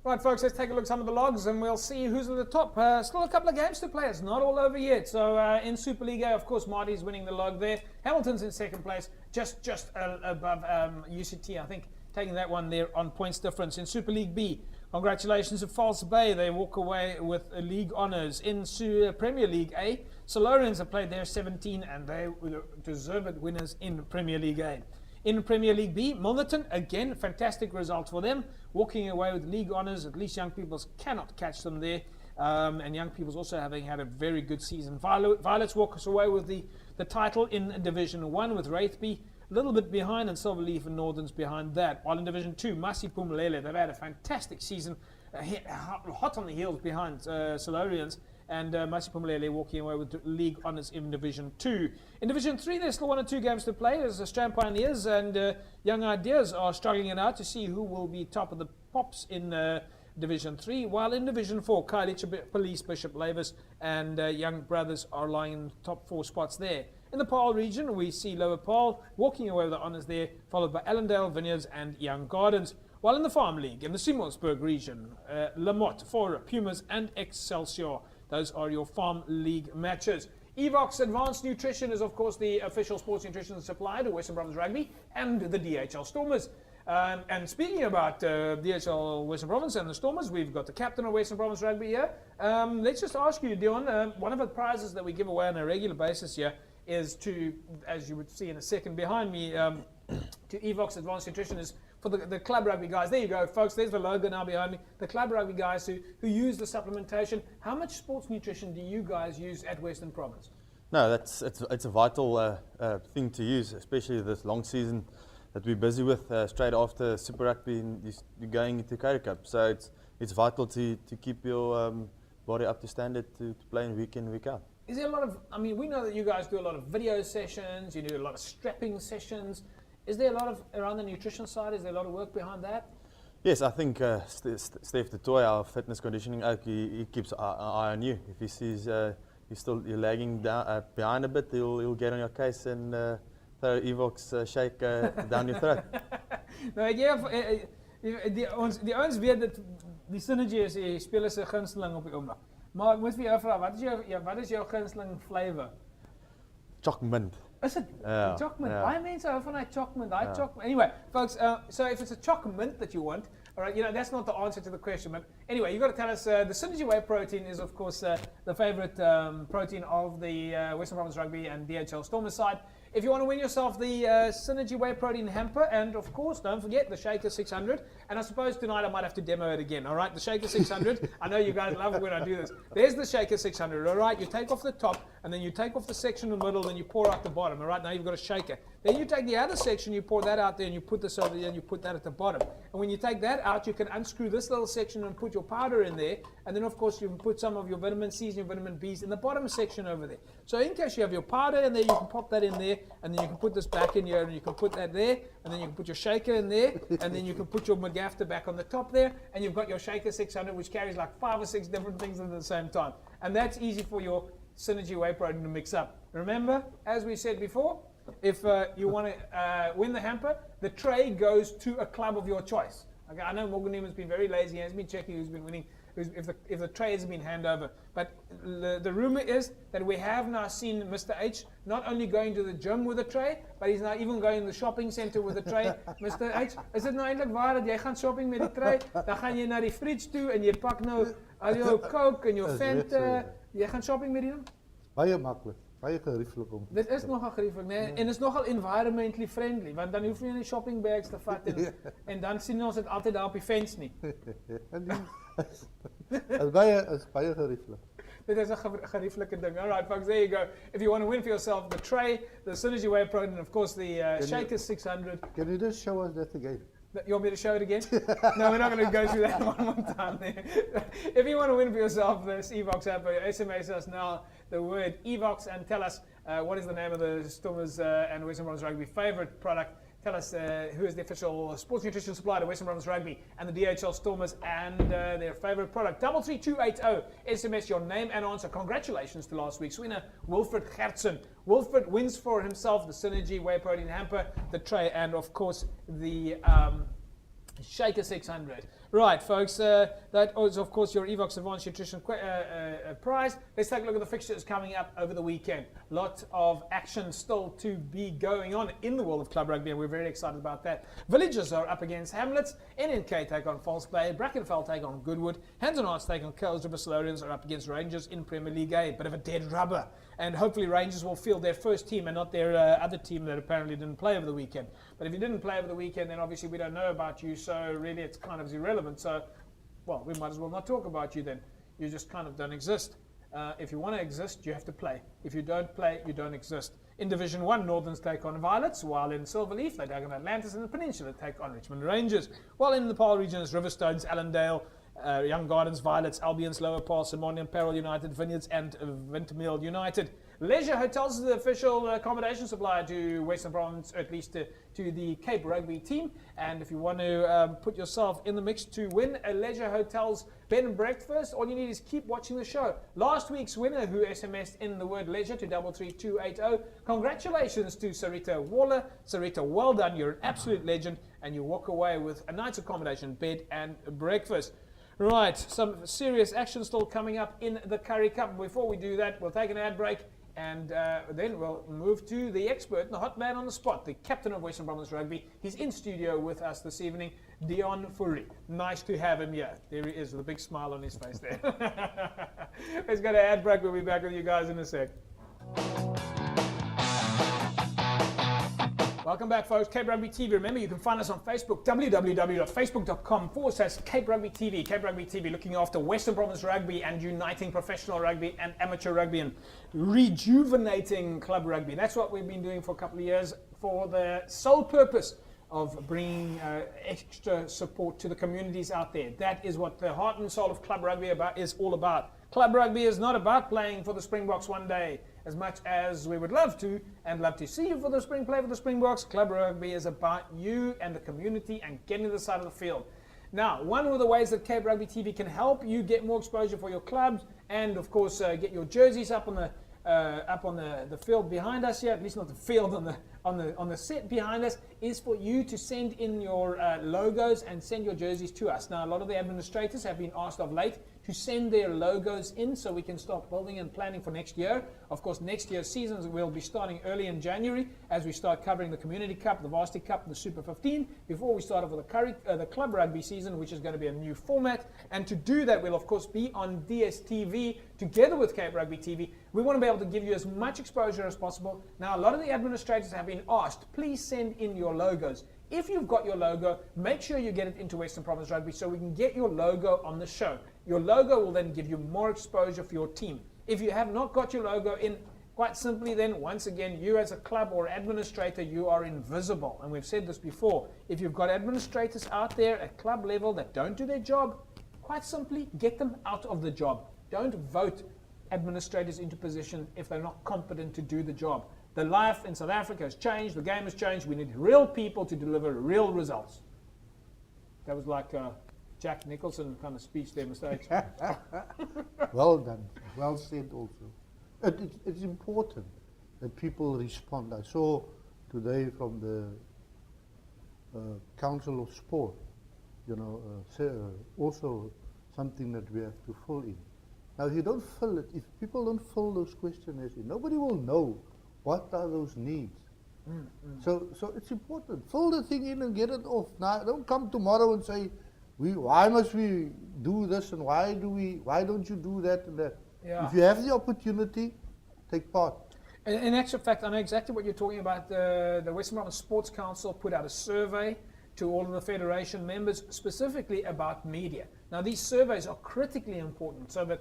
Right, folks, let's take a look at some of the logs and we'll see who's at the top. Still a couple of games to play. It's not all over yet. So in Super League, of course, Marty's winning the log there. Hamilton's in second place, just above UCT, I think, taking that one there on points difference. In Super League B, congratulations to False Bay. They walk away with league honours. In Premier League A, Solarians have played their 17 and they were deserved winners in Premier League A. In Premier League B, Milnerton, again, fantastic result for them, walking away with league honours. At least Young Peoples cannot catch them there. And Young Peoples also having had a very good season. Violets walk us away with the title in Division 1 with Wraithby, a little bit behind, and Silverleaf and Northern's behind that. While in Division 2, Masi Pumelele, they've had a fantastic season, hot on the heels behind Solarians. And Masi Pumelele walking away with league honours in Division 2. In Division 3, there's still 1 or 2 games to play as the Strand Pioneers and Young Ideas are struggling it out to see who will be top of the pops in Division 3. While in Division 4, Khayelitsha Police, Bishop Lavis and Young Brothers are lying in the top 4 spots there. In the Paarl region, we see Lower Paarl walking away with the honours there, followed by Allendale, Vineyards and Young Gardens. While in the Farm League, in the Simonsburg region, Lamotte, Fourie, Pumas and Excelsior. Those are your Farm League matches. Evox Advanced Nutrition is, of course, the official sports nutrition supplier to Western Province Rugby and the DHL Stormers. And speaking about DHL Western Province and the Stormers, we've got the captain of Western Province Rugby here. Let's just ask you, Deon, one of the prizes that we give away on a regular basis here is to, as you would see in a second behind me, to Evox Advanced Nutrition is for the club rugby guys. There you go, folks. There's the logo now behind me. The club rugby guys who use the supplementation. How much sports nutrition do you guys use at Western Province? No, it's a vital thing to use, especially this long season that we're busy with straight after Super Rugby and you're going into Currie Cup. So it's vital to keep your body up to standard to play in week in, week out. Is there a lot of, I mean, we know that you guys do a lot of video sessions, you do a lot of strapping sessions. Is there a lot of, around the nutrition side, is there a lot of work behind that? Yes, I think Steph de Toy, our fitness conditioning, he keeps an eye on you. If he sees you're lagging down, behind a bit, he'll get on your case and throw Evox shake down your throat. Nou, die ouens weet dat die synergy is die spelers se gunsteling op die oomblik. Maar ek moet vir jou vra, wat is jou gunsteling flavour? Chocolate. Is it chocolate? Yeah. Baie mense hou van daai chocolate. Anyway, folks, so if it's a chocolate that you want, all right, that's not the answer to the question. But anyway, you've got to tell us, the Synergy Whey protein is, of course, the favourite protein of the Western Province Rugby and DHL Stormers side. If you want to win yourself the Synergy Whey protein hamper, and of course, don't forget the Shaker 600. And I suppose tonight I might have to demo it again, all right? The Shaker 600. I know you guys love it when I do this. There's the Shaker 600, all right? You take off the top, and then you take off the section in the middle, and you pour out the bottom, all right? Now you've got a shaker. Then you take the other section, you pour that out there, and you put this over there, and you put that at the bottom. And when you take that out, you can unscrew this little section and put your powder in there. And then, of course, you can put some of your vitamin C's and your vitamin B's in the bottom section over there. So in case you have your powder in there, you can pop that in there, and then you can put this back in here, and you can put that there, and then you can put your shaker in there, and then you can put your McGafter back on the top there, and you've got your Shaker 600, which carries like 5 or 6 different things at the same time. And that's easy for your Synergy Whey protein to mix up. Remember, as we said before, if you want to win the hamper, the tray goes to a club of your choice. Okay, I know Morgan Newman's been very lazy. He has been checking who's been winning, if the tray has been handed over. But the rumor is that we have now seen Mr. H not only going to the gym with a tray, but he's now even going to the shopping center with a tray. Mr. H, is dit nou eintlik waar dat jy gaan shopping met die tray? Dan gaan jy na die fridge toe en jy pak nou al jou Coke en jou Fanta. Jy gaan shopping met die ding? Baie maklik. Baie gerieflik om. Dit is nogal gerieflik, nee. En is nogal environmentally friendly, want dan hoef jy nie shopping bags te vat en dan sien ons dit altyd daar op die fence nie. Is baie gerieflik. Dit is 'n gerieflike ding. All right, folks, there you go. If you want to win for yourself the tray, the Synergy Whey protein, and of course the Shaker 600. Can you just show us that again? You want me to show it again? No, we're not going to go through that one more time there. If you want to win for yourself this Evox app, SMS us now the word Evox and tell us what is the name of the Stormers and Western Province Rugby favourite product. Tell us who is the official sports nutrition supplier to Western Province Rugby and the DHL Stormers and their favourite product. 33280. SMS your name and answer. Congratulations to last week's winner, Wilfred Gertsen. Wilfred wins for himself the Synergy Whey protein hamper, the tray, and of course the Shaker 600. Right, folks, that is, of course, your Evox Advanced Nutrition prize. Let's take a look at the fixtures coming up over the weekend. Lot of action still to be going on in the world of club rugby, and we're very excited about that. Villagers are up against Hamlets. NNK take on False Bay. Brackenfell take on Goodwood. Hands on Hearts take on Curls. River Solarians are up against Rangers in Premier League A. Bit of a dead rubber. And hopefully Rangers will field their first team and not their other team that apparently didn't play over the weekend. But if you didn't play over the weekend, then obviously we don't know about you, so really it's kind of irrelevant. So, well, we might as well not talk about you then. You just kind of don't exist. If you want to exist, you have to play. If you don't play, you don't exist. In Division 1, Northerns take on Violets, while in Silverleaf, they take on Atlantis, and the Peninsula take on Richmond Rangers. While in the Paarl region is Riverstones, Allendale, Young Gardens, Violets, Albion's Lower Paarl, St. Martin, Peril United, Vineyards, and Wintermeel United. Leisure Hotels is the official accommodation supplier to Western Province, or at least to the Cape Rugby team. And if you want to put yourself in the mix to win a Leisure Hotels bed and breakfast, all you need is keep watching the show. Last week's winner who SMS'd in the word leisure to 33280. Congratulations to Sarita Waller. Sarita, well done. You're an absolute legend, and you walk away with a night's accommodation, bed and breakfast. Right, some serious action still coming up in the Currie Cup. Before we do that, we'll take an ad break, and then we'll move to the expert, the hot man on the spot, the captain of Western Province Rugby. He's in studio with us this evening, Deon Fourie. Nice to have him here. There he is with a big smile on his face there. Let's go to ad break. We'll be back with you guys in a sec. Welcome back, folks. Cape Rugby TV. Remember, you can find us on Facebook, www.facebook.com/Cape Rugby TV. Cape Rugby TV, looking after Western Province Rugby and uniting professional rugby and amateur rugby and rejuvenating club rugby. That's what we've been doing for a couple of years for the sole purpose of bringing extra support to the communities out there. That is what the heart and soul of club rugby is all about. Club rugby is not about playing for the Springboks one day, as much as we would love to and love to see you for the play for the Springboks. Club rugby is about you and the community and getting to the side of the field. Now, one of the ways that Cape Rugby TV can help you get more exposure for your clubs and, of course, get your jerseys up on the field behind us here, at least not the field, on the set behind us, is for you to send in your logos and send your jerseys to us. Now, a lot of the administrators have been asked of late to send their logos in so we can start building and planning for next year. Of course, next year's seasons will be starting early in January as we start covering the Community Cup, the Varsity Cup, the Super 15, before we start off with the club rugby season, which is going to be a new format. And to do that, we'll of course be on DSTV together with Cape Rugby TV. We want to be able to give you as much exposure as possible. Now, a lot of the administrators have been asked, please send in your logos. If you've got your logo, make sure you get it into Western Province Rugby so we can get your logo on the show. Your logo will then give you more exposure for your team. If you have not got your logo in, quite simply then, once again, you as a club or administrator, you are invisible. And we've said this before. If you've got administrators out there at club level that don't do their job, quite simply get them out of the job. Don't vote administrators into position if they're not competent to do the job. The life in South Africa has changed, the game has changed, we need real people to deliver real results. That was like a Jack Nicholson kind of speech there, Mr. H. Well done, well said also. It's important that people respond. I saw today from the Council of Sport, also something that we have to fill in. Now, if you don't fill it, if people don't fill those questionnaires in, nobody will know what are those needs. So it's important. Fill the thing in and get it off. Now, don't come tomorrow and say, why must we do this and why don't you do that and that? Yeah. If you have the opportunity, take part. In actual fact, I know exactly what you're talking about. The Western Province Sports Council put out a survey to all of the federation members specifically about media. Now, these surveys are critically important so that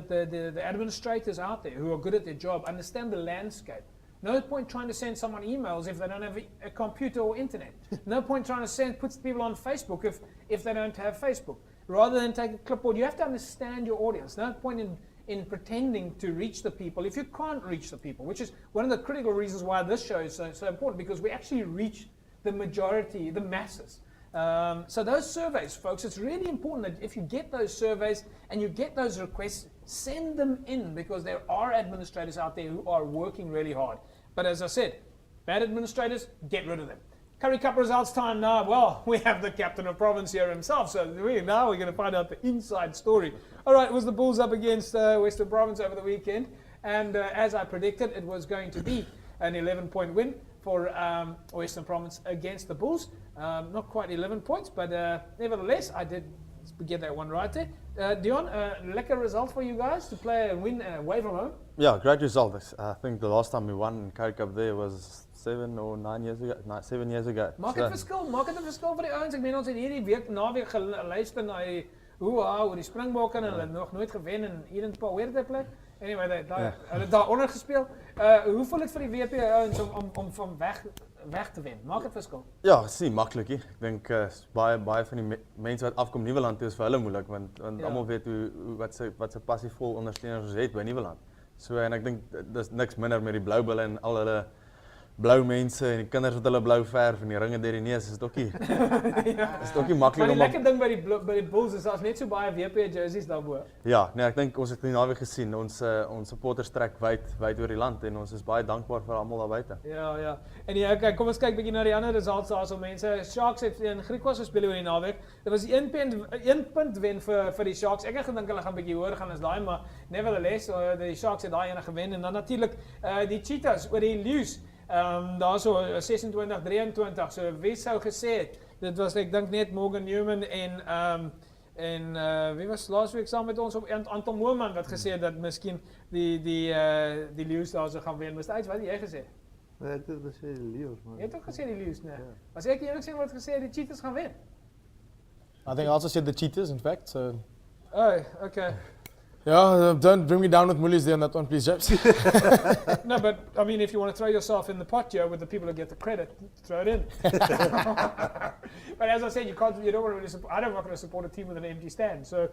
the administrators out there who are good at their job understand the landscape. No point trying to send someone emails if they don't have a computer or internet. No point trying to put people on Facebook if they don't have Facebook. Rather than take a clipboard, you have to understand your audience. No point in pretending to reach the people if you can't reach the people, which is one of the critical reasons why this show is so important, because we actually reach the majority, the masses. So those surveys, folks, it's really important that if you get those surveys and you get those requests, send them in, because there are administrators out there who are working really hard. But as I said, bad administrators, get rid of them. Currie Cup results time now. Well, we have the captain of province here himself, so now we're going to find out the inside story. All right, it was the Bulls up against Western Province over the weekend, and as I predicted, it was going to be an 11-point win for Western Province against the Bulls. Not quite 11 points, but nevertheless, I did get that one right there. Deon, lekker result for you guys to play and win away from home. Yeah, great result. I think the last time we won in Currie Cup there was 7 or 9 years ago. 7 years ago. Maak het een verskil vir die ouens. Ek meen ons het hierdie week naweek geluister na oor die Springbokke en hulle nog nooit gewen en hier in Paul weer plek. Anyway, hulle het daar onder gespeel. Hoe voel dit vir die WP ouens om van weg te wen? Maak het verskil? Ja, het is nie maklik nie. Ek dink baie van die mense wat afkom Nieuweland toe is vir hulle moeilik, want almal weet wat se passievol ondersteuners ons het by Nieuweland. So en ek dink dis niks minder met die blou bulle en al hulle blou mense en die kinders wat hulle blou verf en die ringe deur die neus is dokkie. Is dokkie Maar maklik die om lekker ding by die Bulls is daar's net so baie WP jerseys daarbo. Ja, nee, ek dink ons het die naweek gesien. Ons supporters trek wyd oor die land en ons is baie dankbaar vir almal daar buite. Ja. En okay, kom ons kyk bietjie na die ander results daarso mense. Sharks het in Griekwas gespeel oor die naweek. Dit was 1 punt wen vir die Sharks. Ek het gedink hulle gaan bietjie hoër gaan as daai, maar nevertheless, die Sharks het daai ene gewen en dan natuurlik die Cheetahs oor die Lions. Daarso 26-23, so wie sou gesê het, dit was ek dink net Morgan Newman en wie was laasweek saam met ons op Anton Moorman wat gesê het dat miskien die Lions daar sou gaan wen. Moes iets wat jy gesê? Nee, ek het gesê die Lions, man. Jy het ook gesê die Lions, nee. Was ek die enigste wat gesê die Cheetahs gaan wen? I think I also said the Cheetahs, in fact. So. Oh, okay. Yeah, don't bring me down with Mullies there on that one, please, James. No, but I mean, if you want to throw yourself in the pot here with the people who get the credit, throw it in. But as I said, you don't want to really support. I'm not going to support a team with an empty stand. So,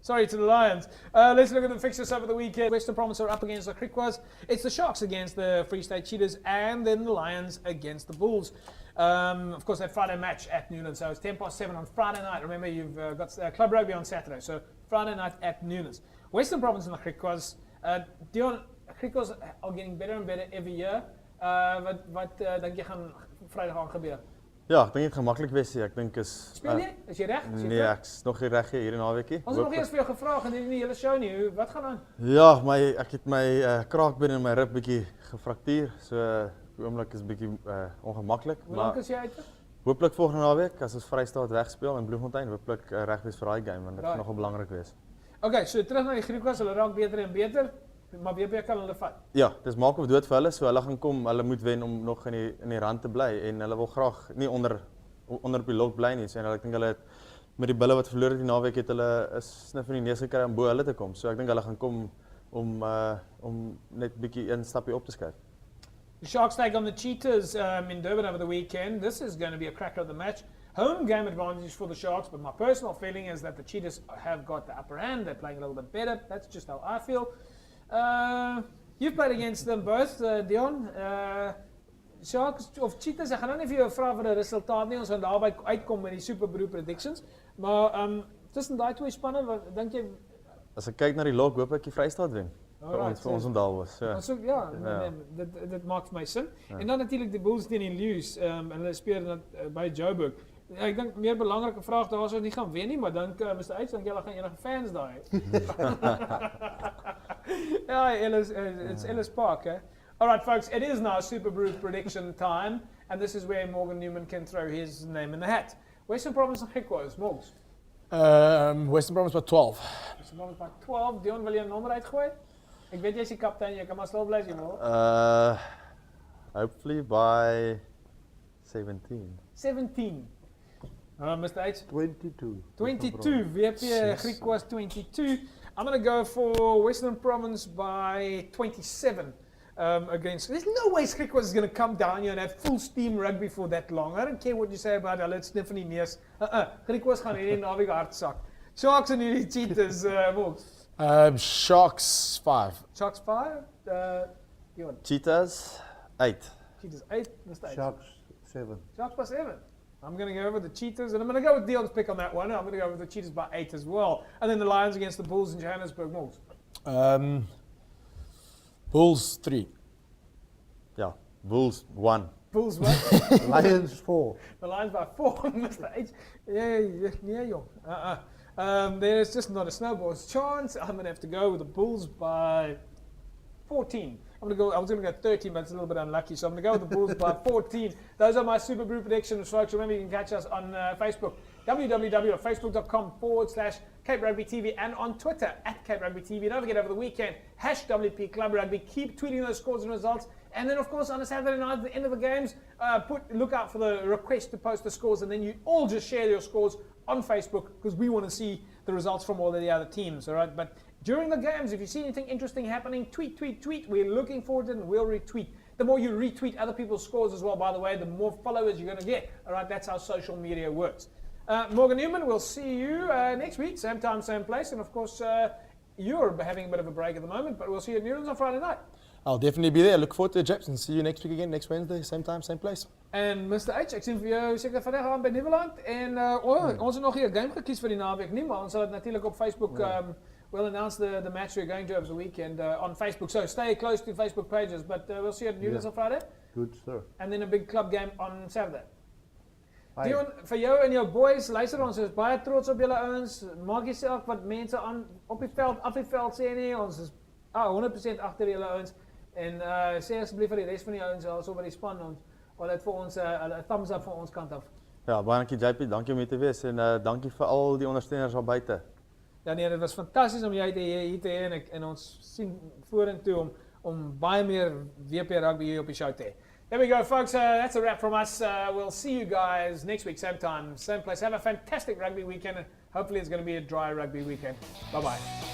sorry to the Lions. Let's look at the fixtures over the weekend. Western Province are up against the Griquas. It's the Sharks against the Free State Cheetahs, and then the Lions against the Bulls. Of course, that Friday match at Newlands. So it's 7:10 on Friday night. Remember, you've got Club Rugby on Saturday. So Friday night at Newlands. Western Province and the Griquas. Deon, Griquas are getting better and better every year. Wat denk jy gaan Vrydag aan gebeur? Ja, ek dink dit gaan maklik wees. Ek dink is Speel jy? Is jy reg? Nee, ek's nog nie reg hier in naweekie. Ons het nog eers vir jou gevra en in die hele show nie. Wat gaan aan? Ja, ek het my kraakbeen en my rib bietjie gefraktuur. So die oomblik is bietjie ongemaklik, Hoe lank is jy uit? Hooplik volgende naweek as ons Vrystaat wegspeel in Bloemfontein, hooplik reg wees vir daai game want dit gaan nogal belangrik wees. Okay, so terug na die Griquas, hulle raak beter en beter, maar WP kan hulle vat. Ja, dis maak of dood vir hulle, so hulle gaan kom, hulle moet wen om nog in die rand te bly en hulle wil graag nie onder op die lok bly nie. So ek dink hulle het met die bulle wat verloor het die naweek het hulle is snif in die neus gekry om bo hulle te kom. So ek dink hulle gaan kom om net bietjie een stapie op te skuif. The Sharks take on the Cheetahs in Durban over the weekend. This is going to be a cracker of the match. Home game advantage for the Sharks, but my personal feeling is that the Cheetahs have got the upper hand. They're playing a little bit better. That's just how I feel. You've played against them both, Deon. Sharks of Cheetahs, ek gaan nou nie vir jou vra vir 'n resultaat nie. Ons gaan daarby uitkom met die Super Brew predictions. Maar tussen daai twee spanne, wat dink jy? As ek kyk na die lok, hoop ek die Vrystaat wen. Vir ons onthou was. Ja, dit maak vir my sin. Ja. En dan natuurlik die Bulls teen die Lions en hulle speel by Joburg. Ek dink meer belangrike vraag daar sou nie gaan wen nie, maar dink Mr. H, dink julle gaan enige fans daar hê? Ja, it's Ellis Park, eh? All right, folks, it is now Super Brew prediction time, and this is where Morgan Newman can throw his name in the hat. Western Province and Griquas, Morgs. Western Province by 12. Western Province by 12. Deon, wil jy 'n nommer uitgooi? Ek weet jy's die kaptein, jy kan maar stil bly as jy wil. Hopefully by 17. 17. Mr. H? 22. 22. WP Griquas 22. I'm going to go for Western Province by 27 against. There's no way Griquas is going to come down here and have full steam rugby for that long. I don't care what you say about it. Let's definitely neus. Griquas gaan hierdie naweek hardsak. Sharks en hierdie Cheetahs, Morgs. Sharks 5. Sharks 5. Cheetahs 8. Cheetahs 8. Mr. H. Sharks 7. Sharks by 7. I'm going to go with the Cheetahs, and I'm going to go with Deon's pick on that one. I'm going to go with the Cheetahs by 8 as well. And then the Lions against the Bulls in Johannesburg. Morgs. Bulls 3. Yeah, Bulls 1. Bulls 1. Lions 4. The Lions by 4, Mr. H. Yeah, young. There's just not a snowball's chance. I'm going to have to go with the Bulls by 14. I was going to go 13, but it's a little bit unlucky. So I'm going to go with the Bulls by 14. Those are my Super Brew predictions, folks. Remember, you can catch us on Facebook, www.facebook.com/Cape Rugby TV, and on Twitter @Cape Rugby TV. Don't forget over the weekend, #WP Club Rugby. Keep tweeting those scores and results. And then, of course, on a Saturday night at the end of the games, look out for the request to post the scores, and then you all just share your scores on Facebook because we want to see the results from all of the other teams. All right, but during the games, if you see anything interesting happening, tweet. We're looking forward to it and we'll retweet. The more you retweet other people's scores as well, by the way, the more followers you're going to get. All right, that's how social media works. Morgan Newman, we'll see you next week, same time, same place. And of course, you're having a bit of a break at the moment, but we'll see you at Newlands on Friday night. I'll definitely be there. Look forward to it, Japs, and see you next week again, next Wednesday, same time, same place. En Mr. H, ek sien vir jou seker vandag aan by Nieuweland en ons het nog hier 'n game gekies vir die naweek nie, maar ons sal dit natuurlik op Facebook we'll announce the match we're going to over the weekend on Facebook. So stay close to Facebook pages, but we'll see you at Newlands on Friday. Good, sir. And then a big club game on Saturday. Hi. Deon, vir jou en jou boys, luister ons is baie trots op julle ouens. Maak nie saak wat mense aan op die veld, af die veld sê nie. Ons is 100% agter julle ouens. En sê asseblief vir die res van die ouens also by die span ons dit vir ons 'n thumbs up van ons kant af. Ja, baie dankie JP, dankie om hier te wees en dankie vir al die ondersteuners daar buite. Ja nee, dit was fantasties om jy hier te hê en ons sien vorentoe om baie meer WP rugby hier op die show te hê. There we go, folks. That's a wrap from us. We'll see you guys next week, same time, same place. Have a fantastic rugby weekend. Hopefully it's going to be a dry rugby weekend. Bye-bye.